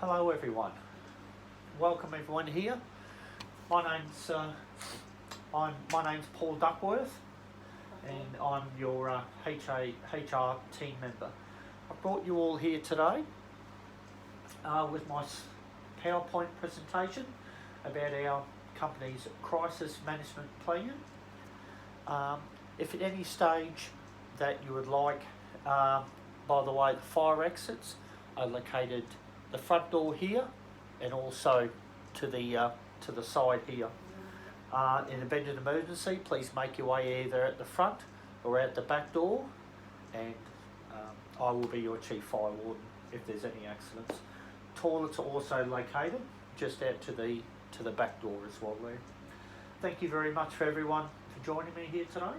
Hello everyone. Welcome everyone here. My name's Paul Duckworth, and I'm your HR team member. I brought you all here today with my PowerPoint presentation about our company's crisis management plan. If at any stage that you would like, by the way, the fire exits are located the front door here and also to the side here. In event of emergency, please make your way either at the front or out the back door, and I will be your chief fire warden if there's any accidents. Toilets are also located just out to the back door as well there. Thank you very much for everyone for joining me here today.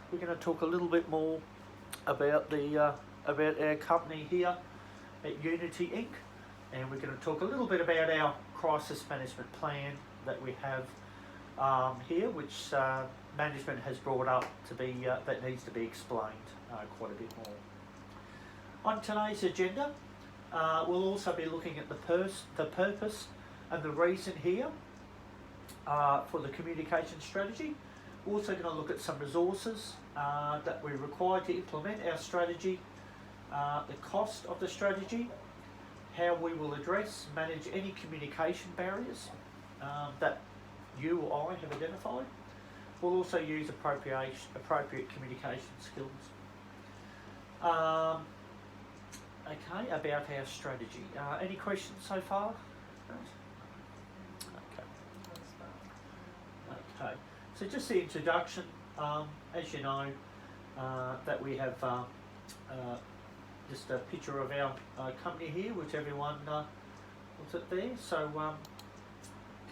We're going to talk a little bit more about about our company here at Unity Inc. And we're going to talk a little bit about our crisis management plan that we have here, which management has brought up to be that needs to be explained quite a bit more. On today's agenda, we'll also be looking at the purpose and the reason here for the communication strategy. We're also going to look at some resources that we require to implement our strategy, the cost of the strategy, how we will manage any communication barriers that you or I have identified. We'll also use appropriate communication skills. Okay, about our strategy. Any questions so far? Okay, so just the introduction. As you know, that we have just a picture of our company here, which everyone looks at there. So,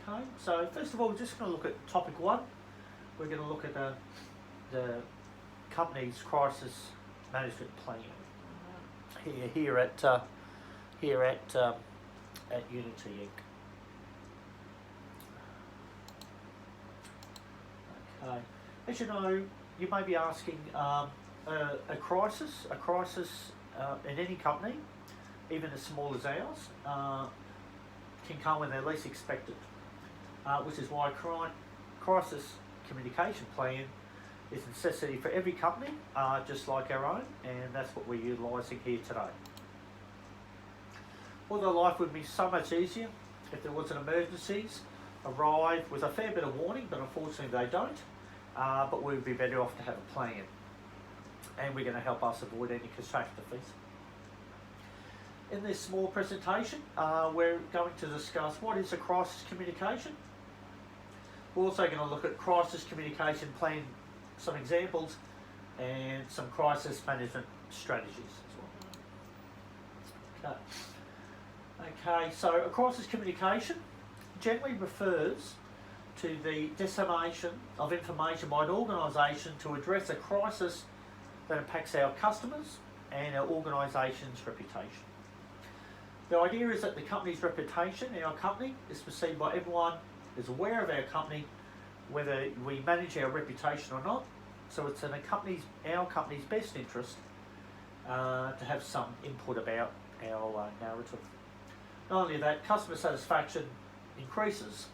okay. So first of all, we're just going to look at topic one. We're going to look at the company's crisis management plan here at Unity Inc. Okay. As you know, you may be asking, a crisis in any company, even as small as ours, can come when they're least expected, which is why crisis communication plan is a necessity for every company, just like our own, and that's what we're utilising here today. Although life would be so much easier if there wasn't emergencies arrive with a fair bit of warning, but unfortunately they don't. But we would be better off to have a plan, and we're going to help us avoid any catastrophes. In this small presentation, we're going to discuss what is a crisis communication. We're also going to look at crisis communication plan, some examples, and some crisis management strategies as well. Okay, so a crisis communication generally refers to the dissemination of information by an organisation to address a crisis that impacts our customers and our organisation's reputation. The idea is that the company's reputation, our company, is perceived by everyone, is aware of our company, whether we manage our reputation or not. So it's in our company's best interest to have some input about our narrative. Not only that, customer satisfaction increases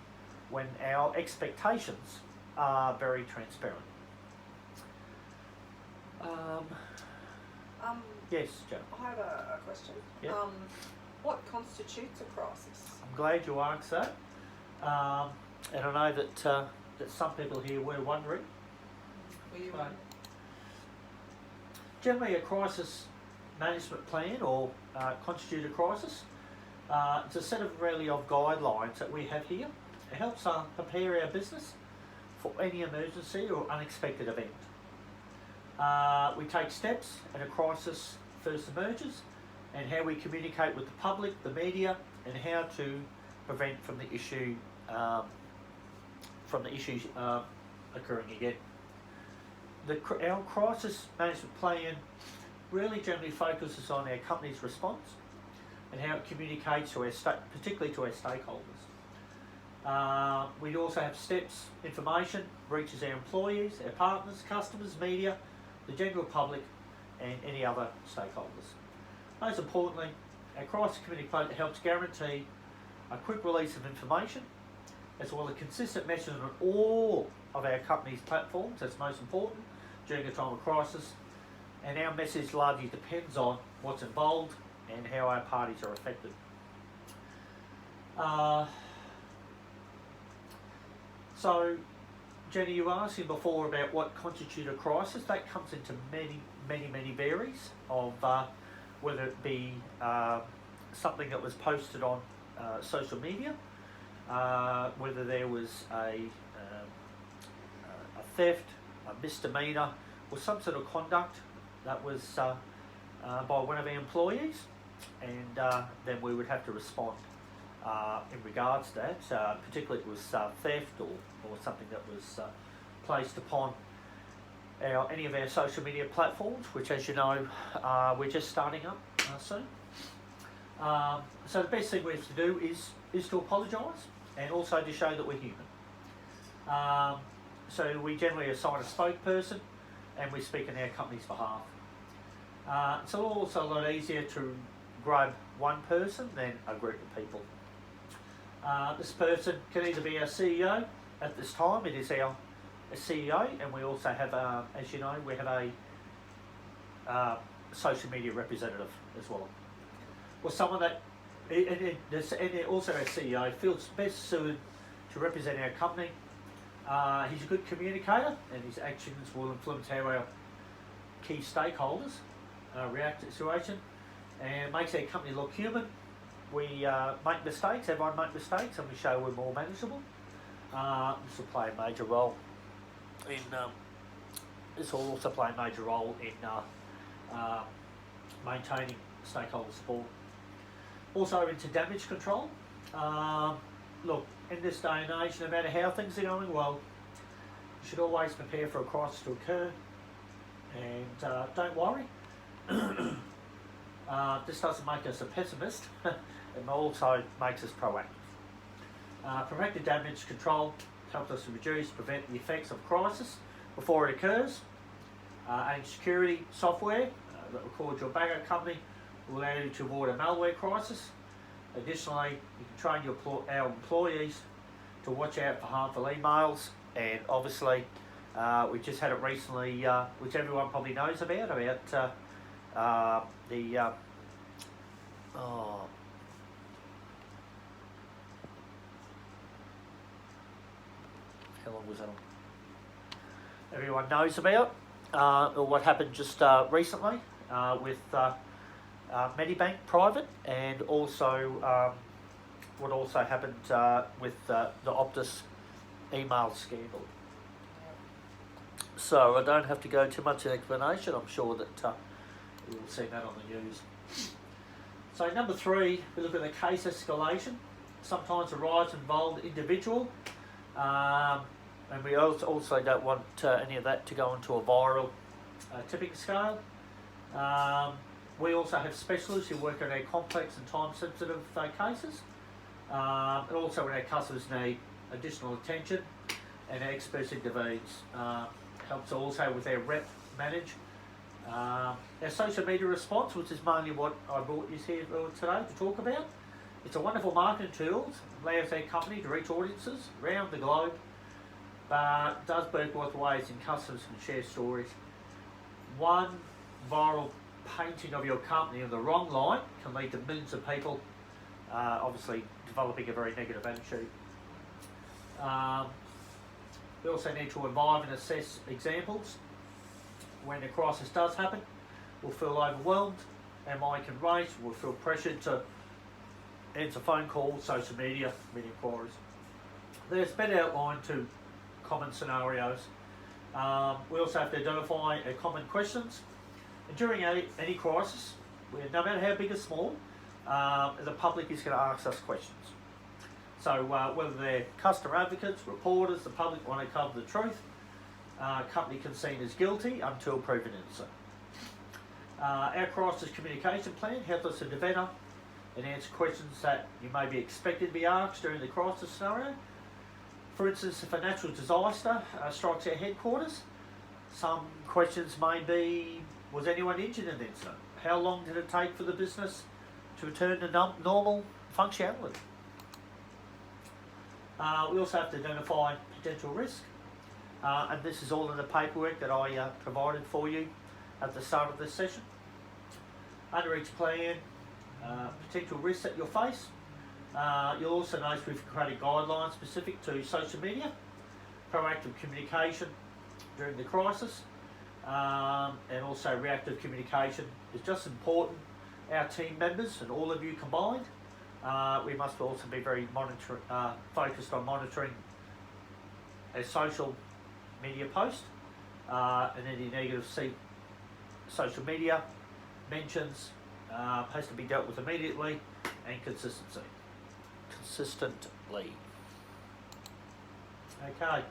when our expectations are very transparent. Yes, Jo. I have a question. Yep. What constitutes a crisis? I'm glad you asked that. And I know that some people here were wondering. Were you one? Generally, a crisis management plan or constitute a crisis. It's a set of guidelines that we have here. It helps prepare our business for any emergency or unexpected event. We take steps when a crisis first emerges, and how we communicate with the public, the media, and how to prevent from the issues occurring again. Our crisis management plan really generally focuses on our company's response and how it communicates to particularly to our stakeholders. We also have steps, information reaches our employees, our partners, customers, media, the general public, and any other stakeholders. Most importantly, Our crisis communicator helps guarantee a quick release of information, as well as consistent messaging on all of our company's platforms. That's most important during a time of crisis. And our message largely depends on what's involved and how our parties are affected. So, Jenny, you were asking before about what constitutes a crisis. That comes into many varies of whether it be something that was posted on social media, whether there was a theft, a misdemeanour, or some sort of conduct that was by one of our employees, and then we would have to respond in regards to that, particularly if it was theft or something that was placed upon any of our social media platforms, which, as you know, we're just starting up soon. So the best thing we have to do is to apologise, and also to show that we're human. So we generally assign a spokesperson, and we speak on our company's behalf. It's also a lot easier to grab one person than a group of people. This person can either be our CEO. At this time, it is our CEO, and we also have, as you know, we have a social media representative as well. Or someone that, and also our CEO, feels best suited to represent our company. He's a good communicator, and his actions will influence how our key stakeholders react to the situation, and makes our company look human. We make mistakes, everyone makes mistakes, and we show we're more manageable. This will play a major role in maintaining stakeholder support. Also into damage control. Look, in this day and age, no matter how things are going well, you should always prepare for a crisis to occur, and don't worry. This doesn't make us a pessimist, it also makes us proactive. Proactive damage control helps us to prevent the effects of crisis before it occurs. And security software that records your backup company will allow you to avoid a malware crisis. Additionally, you can train our employees to watch out for harmful emails, and obviously we just had it recently, which everyone probably knows about how long was that on? Everyone knows about what happened just recently with Medibank Private, and also what also happened with the Optus email scandal. So I don't have to go too much explanation. I'm sure that you'll see that on the news. So number 3, we look at the case escalation. Sometimes the rise involved individual, and we also don't want any of that to go into a viral tipping scale. We also have specialists who work on our complex and time-sensitive cases, and also when our customers need additional attention, and our experts intervenes. Helps also with our rep manage. Our social media response, which is mainly what I brought you here today to talk about. It's a wonderful marketing tool, allows our company to reach audiences around the globe, but does work both ways, and customers can share stories. One viral painting of your company in the wrong light can lead to millions of people obviously developing a very negative attitude. We also need to evaluate and assess examples. When a crisis does happen, we'll feel overwhelmed, our mind can race, we'll feel pressured to answer phone calls, social media inquiries. There's been outlined 2 common scenarios. We also have to identify common questions. And during any crisis, no matter how big or small, the public is going to ask us questions. So whether they're customer advocates, reporters, the public want to cover the truth, company can be seen as guilty until proven innocent. Our crisis communication plan helps us to develop and answer questions that you may be expected to be asked during the crisis scenario. For instance, if a natural disaster strikes our headquarters, some questions may be, was anyone injured in the incident? How long did it take for the business to return to normal functionality. We also have to identify potential risk, and this is all in the paperwork that I provided for you at the start of this session. Under each plan, potential risks that you'll face. You'll also notice we've created guidelines specific to social media, proactive communication during the crisis, and also reactive communication is just important. Our team members and all of you combined, we must also be very focused on monitoring a social media post and any negative social media mentions has to be dealt with immediately and consistently. Okay.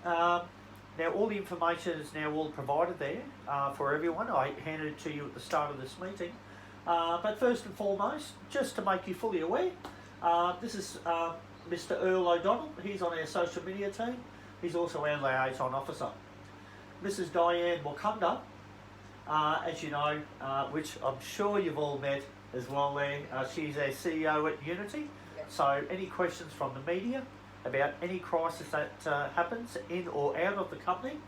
Now all the information is now all provided there for everyone. I handed it to you at the start of this meeting. But first and foremost, just to make you fully aware, this is Mr. Earl O'Donnell. He's on our social media team. He's also our liaison officer. Mrs. Diane Wakunda, as you know, which I'm sure you've all met as well there, she's our CEO at Unity. Yep. So any questions from the media about any crisis that happens in or out of the company,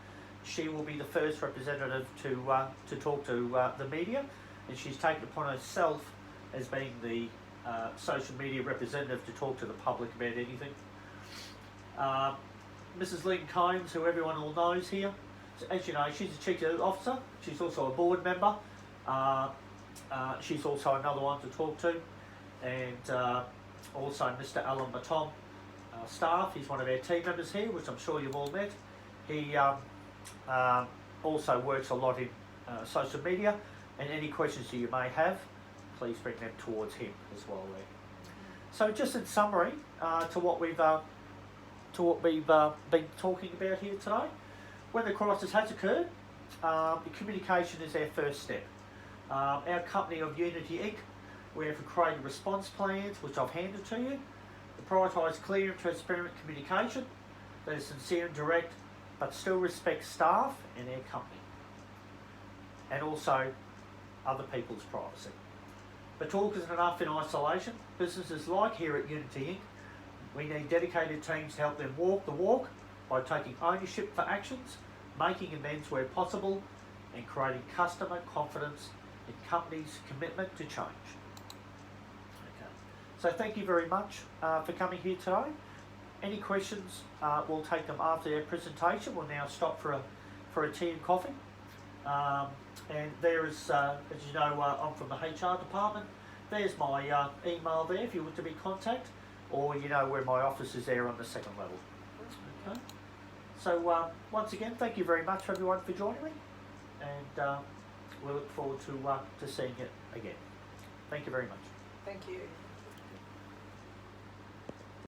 she will be the first representative to talk to the media, and she's taken upon herself as being the social media representative to talk to the public about anything. Mrs. Lynn Combs, who everyone all knows here, as you know, she's a chief officer. She's also a board member. She's also another one to talk to, and also Mr. Alan Matom, staff. He's one of our team members here, which I'm sure you've all met. He also works a lot in social media, and any questions that you may have, please bring them towards him as well there. So just in summary to what we've been talking about here today, when the crisis has occurred, the communication is our first step. Our company of Unity Inc., we have created response plans, which I've handed to you, to prioritise clear and transparent communication that is sincere and direct, but still respects staff and our company, and also other people's privacy. But talk isn't enough in isolation. Businesses like here at Unity Inc., we need dedicated teams to help them walk the walk by taking ownership for actions, making amends where possible, and creating customer confidence in companies' commitment to change. Okay. So thank you very much for coming here today. Any questions, we'll take them after our presentation. We'll now stop for a tea and coffee. And there is, as you know, I'm from the HR department. There's my email there if you want to be contacted, or you know where my office is there on the second level. Okay. So once again, thank you very much everyone for joining me, and we look forward to seeing it again. Thank you very much. thank you.